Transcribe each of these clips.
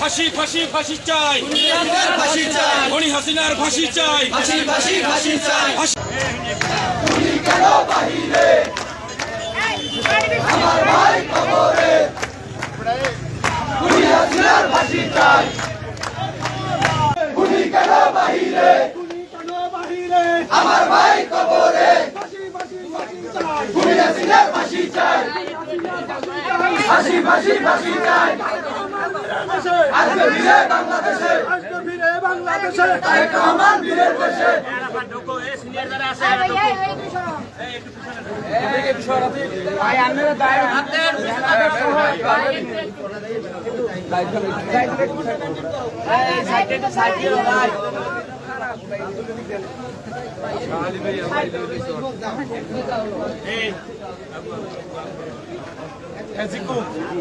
ফাঁসি ফাঁসি ফাঁসি চাই, ফাঁসি চাই, গনি হাসিনার ফাঁসি চাই, ফাঁসি ফাঁসি ফাঁসি চাই। ফাঁসি। গুলি কেন বাহিরে, আমার ভাই কবরে, গুলি হাসিনার ফাঁসি চাই। গুলি কেন বাহিরে, আমার ভাই কবরে, গুলি হাসিনার ফাঁসি চাই, ফাঁসি ফাঁসি ফাঁসি চাই। আজকে ফিরে বাংলাদেশে, তারেক রহমান বীরের দেশে।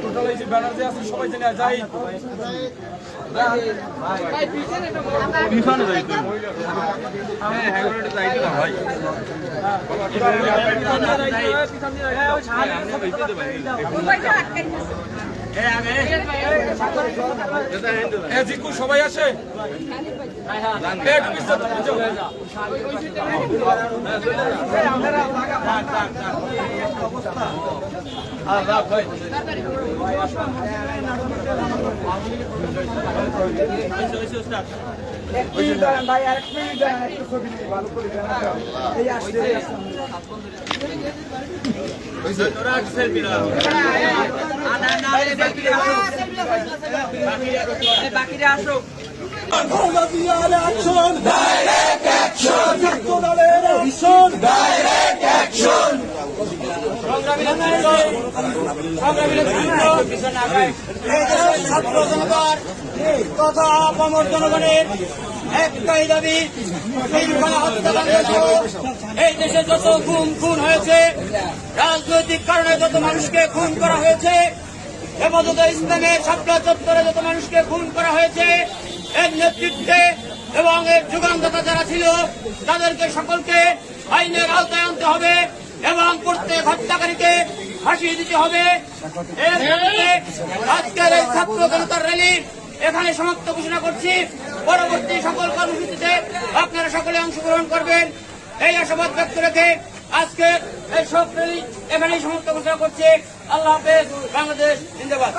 টোটাল এই যে ব্যানার যে আছে সবাই জেনে যাই সবাই আসে ভাই আরেক মিনিট একটু ছবি ভালো করে এই আসছে বাকিরা আসো Direct action, direct action. ছাত্র জনতার তথা আপামর জনগণের একটাই দাবি, হত্যাকাণ্ড এই দেশে যত খুন হয়েছে, রাজনৈতিক কারণে যত মানুষকে খুন করা হয়েছে, হেফাজত ইসলামের শাপলা চত্বরে যত মানুষকে খুন করা হয়েছে, এর নেতৃত্বে এবং এর যোগানদাতা যারা ছিল তাদেরকে সকলকে আইনের আওতায় আনতে হবে এবং প্রত্যেক হত্যাকারীকে ফাঁসি দিতে হবে। এর মধ্যে আজকের এই ছাত্র জনতার র্যালি এখানে সমাপ্ত ঘোষণা করছি। পরবর্তী সকল কর্মসূচিতে আপনারা সকলে অংশগ্রহণ করবেন এই আশাবাদ ব্যক্ত রেখে আজকে এই সব র্যালি এখানেই সমাপ্ত ঘোষণা করছি। আল্লাহ হাফেজ। বাংলাদেশ জিন্দাবাদ।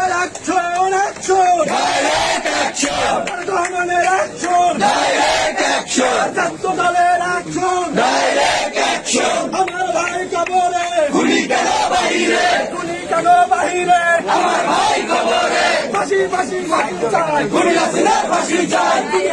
আমার ভাই কবরে, গুলি কেন বাহিরে, গুলি কেন বাহিরে, আমার ভাই কবরে, ফাঁসি ফাঁসি ফাঁসি চাই, গুলি হাসিনার ফাঁসি চাই।